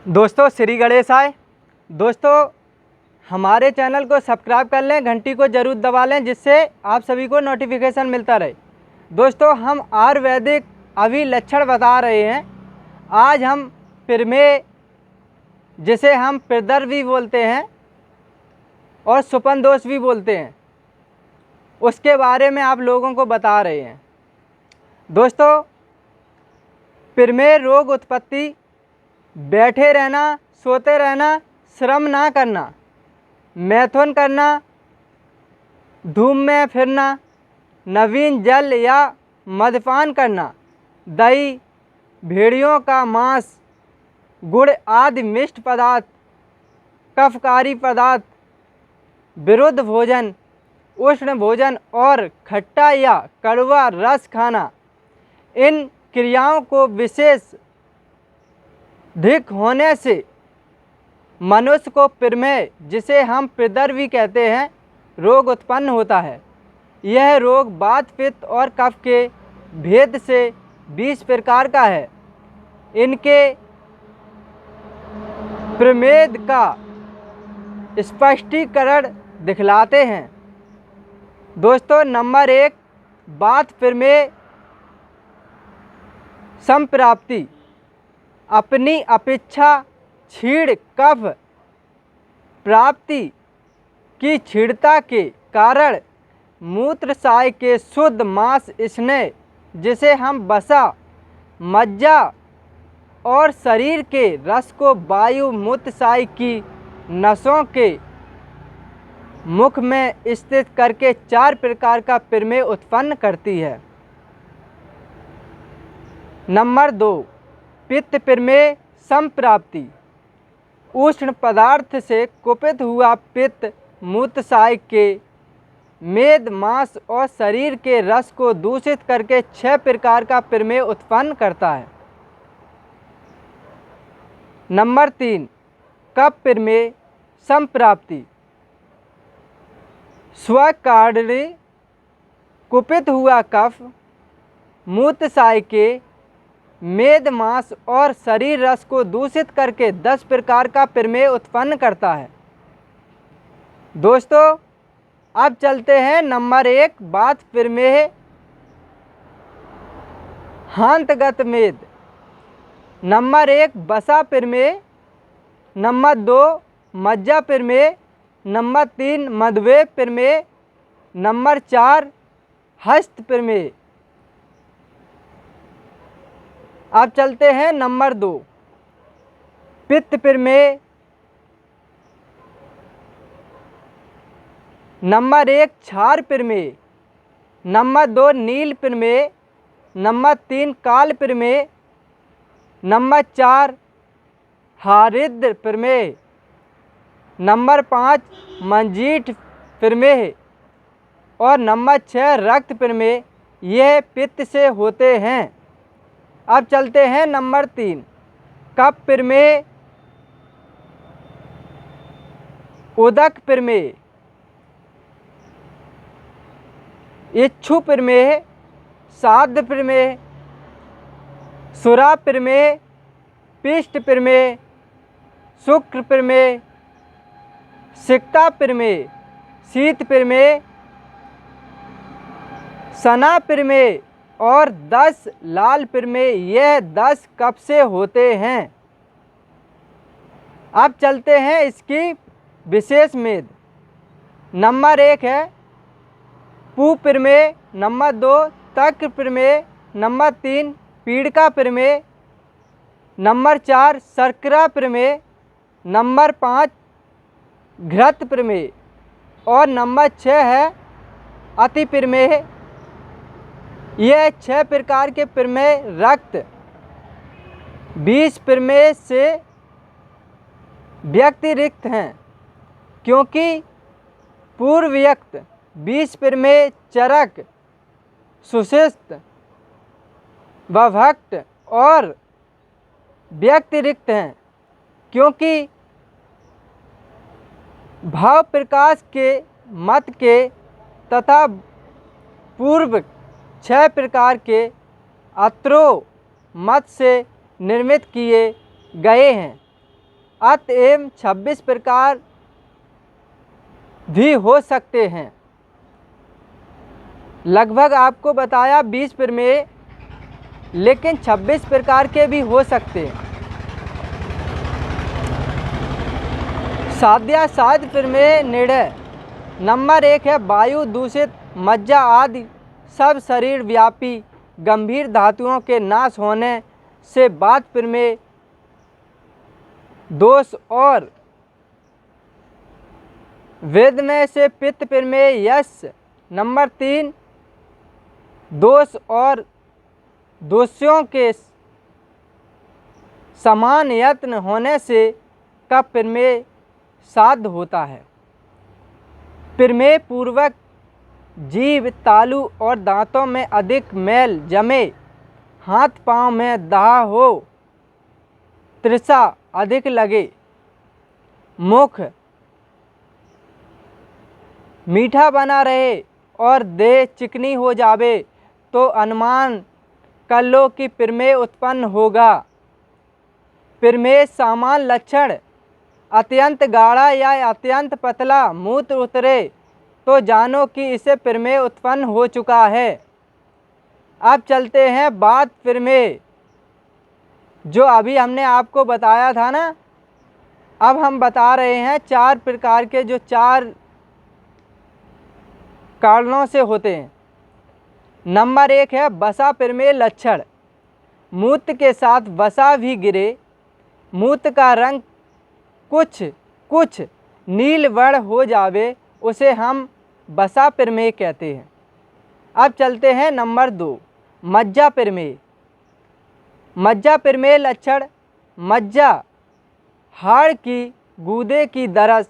दोस्तों श्री गणेशाय। दोस्तों हमारे चैनल को सब्सक्राइब कर लें, घंटी को ज़रूर दबा लें जिससे आप सभी को नोटिफिकेशन मिलता रहे। दोस्तों हम आयुर्वेदिक अभी लक्षण बता रहे हैं। आज हम प्रमेय, जिसे हम प्रदर भी बोलते हैं और सुपन दोष भी बोलते हैं, उसके बारे में आप लोगों को बता रहे हैं। दोस्तों प्रमेय रोग उत्पत्ति, बैठे रहना, सोते रहना, श्रम ना करना, मैथुन करना, धूम में फिरना, नवीन जल या मद्यपान करना, दही, भेड़ियों का मांस, गुड़ आदि मिष्ट पदार्थ, कफकारी पदार्थ, विरुद्ध भोजन, उष्ण भोजन और खट्टा या कड़वा रस खाना, इन क्रियाओं को विशेष अधिक होने से मनुष्य को प्रमेय, जिसे हम प्रदर भी कहते हैं, रोग उत्पन्न होता है। यह रोग वात, पित्त और कफ के भेद से 20 प्रकार का है। इनके प्रमेय का स्पष्टीकरण दिखलाते हैं। दोस्तों नंबर 1, वात प्रमेय संप्राप्ति। अपनी अपेक्षा क्षीण कफ प्राप्ति की क्षीणता के कारण मूत्रसाय के शुद्ध मांस, स्नेह, जिसे हम वसा, मज्जा और शरीर के रस को वायु मूत्रसाय की नसों के मुख में स्थित करके 4 प्रकार का प्रमेय उत्पन्न करती है। नंबर 2, पित्त प्रमेय संप्राप्ति। उष्ण पदार्थ से कुपित हुआ पित्त मूत्रसाय के मेद, मांस और शरीर के रस को दूषित करके 6 प्रकार का प्रमेय उत्पन्न करता है। नंबर 3, कफ प्रमेय संप्राप्ति। स्वकारणीय कुपित हुआ कफ मूत्रसाय के मेद, मांस और शरीर रस को दूषित करके 10 प्रकार का प्रमेय उत्पन्न करता है। दोस्तों अब चलते हैं नंबर 1, वात प्रमेय हांतगत मेद। नंबर 1, वसा प्रमेय। नंबर 2, मज्जा प्रमेय। नंबर 3, मधुमेह प्रमेय। नंबर 4, हस्त प्रमेय। अब चलते हैं नंबर 2, पित्त प्रमेय। नंबर 1, क्षार प्रमेय। नंबर 2, नील प्रमेय। नंबर 3, काल प्रमेय। नंबर 4, हारिद्र प्रमेय। नंबर 5, मंजीठ प्रमेय और नंबर 6, रक्त प्रमेय। यह पित्त से होते हैं। अब चलते हैं नंबर 3, कफ प्रमेय उदक प्रमेय, इच्छु प्रमेय, साध प्रमेय, सुरा प्रमेय, पिष्ट प्रमेय, शुक्र प्रमेय, सिक्ता प्रमेय, शीत प्रमेय, सना प्रमेय और 10 लाल प्रमेय। यह 10 कफ से होते हैं। अब चलते हैं इसकी विशेष मेद। नंबर 1 है पू प्रमेय। नंबर 2, तक्र प्रमेय। नंबर 3, पीड़का प्रमेय। नंबर 4, शर्करा प्रमेय। नंबर 5, घृत प्रमेय और नंबर 6 है अति प्रमेय। यह 6 प्रकार के प्रमेय रक्त 20 प्रमेय से व्यतिरिक्त हैं, क्योंकि पूर्वयुक्त 20 प्रमेय चरक, सुशिष्ट, वभक्त और व्यतिरिक्त हैं, क्योंकि भाव प्रकाश के मत के तथा पूर्व 6 प्रकार के अत्रो मत से निर्मित किए गए हैं। अतएव 26 प्रकार भी हो सकते हैं। लगभग आपको बताया 20 प्रमेय, लेकिन 26 प्रकार के भी हो सकते हैं। साध्यासाध्य प्रमेय निर्णय नंबर 1 है वायु दूषित मज्जा आदि सब शरीर व्यापी गंभीर धातुओं के नाश होने से वात प्रमेय दोष और वेदमय से पित्त प्रमेय यश। नंबर 3 दोष और दोषियों के समान यत्न होने से कफ प्रमेय साध्य होता है। प्रमेय पूर्वक जीभ तालू और दांतों में अधिक मैल जमे, हाथ पांव में दाह हो, तृषा अधिक लगे, मुख मीठा बना रहे और देह चिकनी हो जावे तो अनुमान कर लो कि प्रमेय उत्पन्न होगा। प्रमेय सामान्य लक्षण अत्यंत गाढ़ा या अत्यंत पतला मूत्र उतरे तो जानो कि इसे प्रमेय उत्पन्न हो चुका है। अब चलते हैं वात प्रमेय, जो अभी हमने आपको बताया था ना। अब हम बता रहे हैं 4 प्रकार के, जो 4 कारणों से होते हैं। नंबर 1 है वसा प्रमेय लक्षण, मूत्र के साथ वसा भी गिरे, मूत्र का रंग कुछ नील वर्ण हो जावे, उसे हम वसा प्रमेय कहते हैं। अब चलते हैं नंबर 2 मज्जा प्रमेय। मज्जा प्रमेय लक्षण मज्जा हाड़ की गूदे की दरस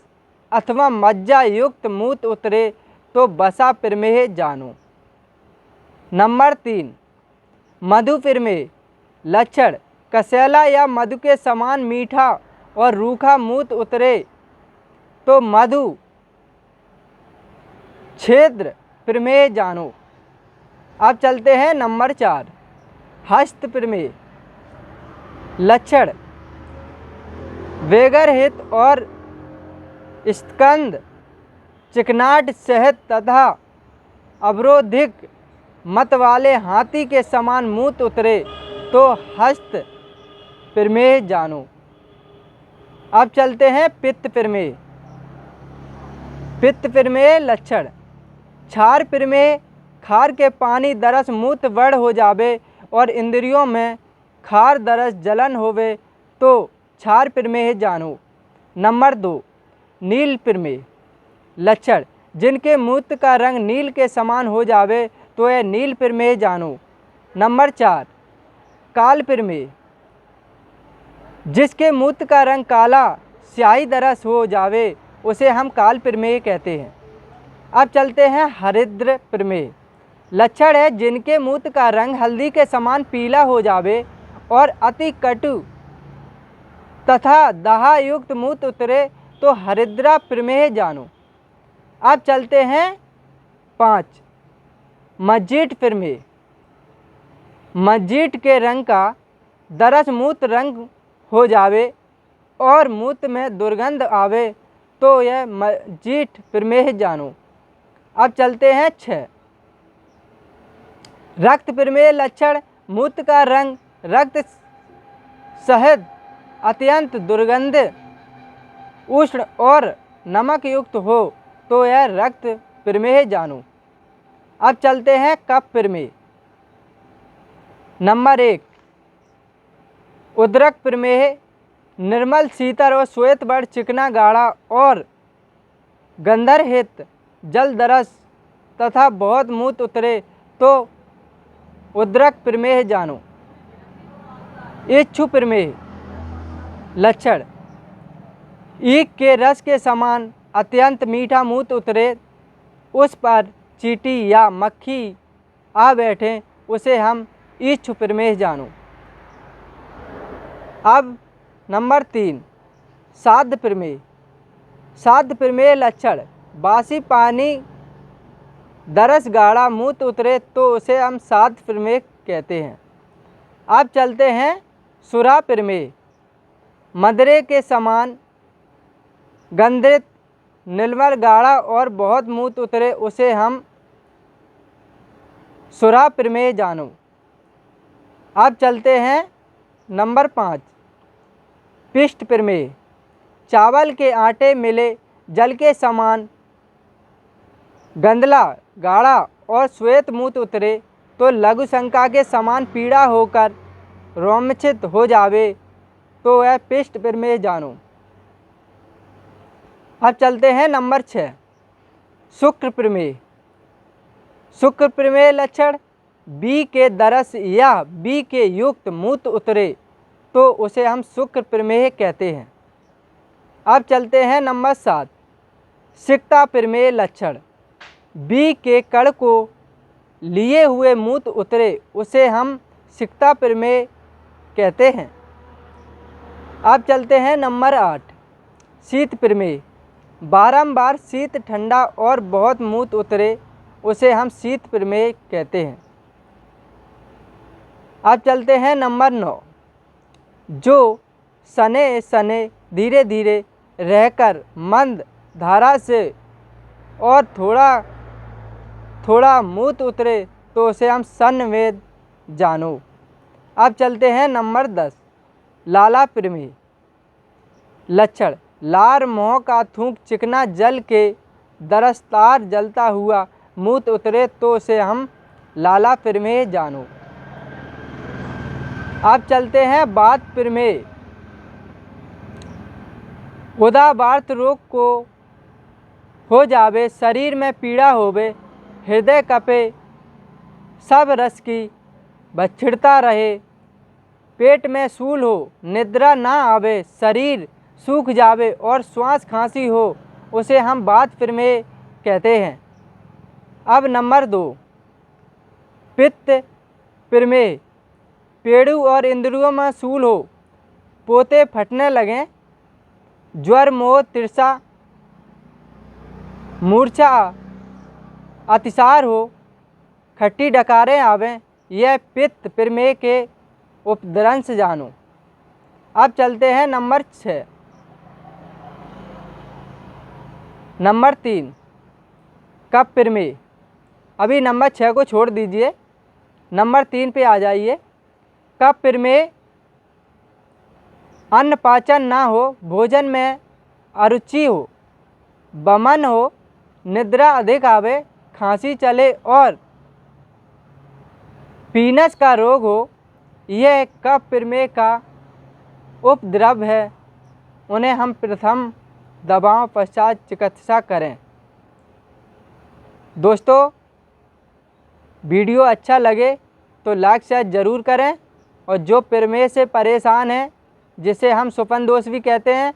अथवा मज्जा युक्त मूत्र उतरे तो वसा प्रमेय जानो। नंबर 3 मधु प्रमेय लक्षण कसैला या मधु के समान मीठा और रूखा मूत्र उतरे तो मधु छेद्र प्रमेय जानो। अब चलते हैं नंबर 4 हस्त प्रमेय लक्षण वेगरहित और स्कंद चिकनाट सहित तथा अवरोधिक मत वाले हाथी के समान मूत्र उतरे तो हस्त प्रमेय जानो। अब चलते हैं पित्त प्रमेय। पित्त प्रमेय लक्षण क्षार प्रमेय खार के पानी दरस मूत्र वर्ण हो जावे और इंद्रियों में खार दरस जलन होवे तो क्षार प्रमेय जानो। नंबर 2 नील प्रमेय लक्षण जिनके मूत्र का रंग नील के समान हो जावे तो यह नील प्रमेय जानो। नंबर 4 काल प्रमेय जिसके मूत्र का रंग काला स्याही दरस हो जावे उसे हम काल प्रमेय कहते हैं। अब चलते हैं हरिद्र प्रमेय लक्षण है जिनके मूत्र का रंग हल्दी के समान पीला हो जावे और अति कटु तथा दाह युक्त मूत्र उतरे तो हरिद्रा प्रमेय जानो। अब चलते हैं 5 मज्जीठ प्रमेय। मज्जीठ के रंग का दरस मूत्र रंग हो जावे और मूत्र में दुर्गंध आवे तो यह मज्जीठ प्रमेय जानो। अब चलते हैं 6 रक्त प्रमेय लक्षण मूत्र का रंग रक्त शहद अत्यंत दुर्गंध उष्ण और नमक युक्त हो तो यह रक्त प्रमेय जानो। अब चलते हैं कफ प्रमेय। नंबर 1 उद्रक प्रमेय निर्मल शीतल और श्वेत वर्ण चिकना गाढ़ा और गंधरहित जल दरस तथा बहुत मूत्र उतरे तो उद्रक प्रमेय जानो। इच्छु प्रमेय लक्षण ईख के रस के समान अत्यंत मीठा मूत्र उतरे, उस पर चींटी या मक्खी आ बैठे उसे हम इच्छु प्रमेय जानो। अब नंबर 3 साध्य प्रमेय। साध्य प्रमेय लक्षण बासी पानी दरस गाढ़ा मूत्र उतरे तो उसे हम साध्य प्रमेय कहते हैं। अब चलते हैं सुरा प्रमेय। मदरे के समान गंधित, निर्मल, गाढ़ा और बहुत मूत उतरे, उसे हम सुरा प्रमेय जानो। अब चलते हैं नंबर 5, पिष्ट प्रमेय। चावल के आटे मिले जल के समान गंधला, गाढ़ा और श्वेत मूत उतरे, तो लघु शंका के समान पीड़ा होकर रोमचित हो जावे, तो वह पिष्ट प्रमेय जानो। अब चलते हैं नंबर 6, शुक्र प्रमेय। शुक्र प्रमेय लक्षण बी के दरस या बी के युक्त मूत उतरे, तो उसे हम शुक्र प्रमेय कहते हैं। अब चलते हैं नंबर 7, सिक्ता प्रमेय लक्षण बी के कण को लिए हुए मूत उतरे, उसे हम सिक्ता प्रमेय कहते हैं। अब चलते हैं नंबर 8, शीत प्रमेय। बारंबार शीत, ठंडा और बहुत मूत उतरे, उसे हम शीत प्रमेय कहते हैं। अब चलते हैं नंबर 9, जो सने सने धीरे धीरे रहकर मंद धारा से और थोड़ा थोड़ा मूत उतरे, तो उसे हम सनवेद जानो। अब चलते हैं नंबर 10, लाला प्रमेय। लक्षण लार मोह का थूक चिकना जल के दरस्तार जलता हुआ मूत उतरे, तो उसे हम लाला प्रमेय जानो। अब चलते हैं वात प्रमेय। उदावार्त रोग को हो जावे, शरीर में पीड़ा होवे, हृदय कपे, सब रस की बछिड़ता रहे, पेट में सूल हो, निद्रा ना आवे, शरीर सूख जावे और श्वास खांसी हो, उसे हम वात प्रमेय कहते हैं। अब नंबर 2, पित्त प्रमेय। पेड़ू और इंद्रियों में सूल हो, पोते फटने लगें, ज्वर, मोह, तिरसा, मूर्छा, अतिसार हो, खट्टी डकारें आवें, यह पित्त प्रमेय के उपद्रंश जानो। अब चलते हैं नंबर 6, नंबर 3, कफ प्रमेय। अभी नंबर 6 को छोड़ दीजिए, नंबर 3 पे आ जाइए। कफ प्रमेय अन्न पाचन ना हो, भोजन में अरुचि हो, बमन हो, निद्रा अधिक आवे, खांसी चले और पीनस का रोग हो, यह कफ प्रमेय का उपद्रव है। उन्हें हम प्रथम दवाओं पश्चात चिकित्सा करें। दोस्तों, वीडियो अच्छा लगे तो लाइक शेयर ज़रूर करें, और जो प्रमेय से परेशान हैं, जिसे हम स्वपन दोष भी कहते हैं,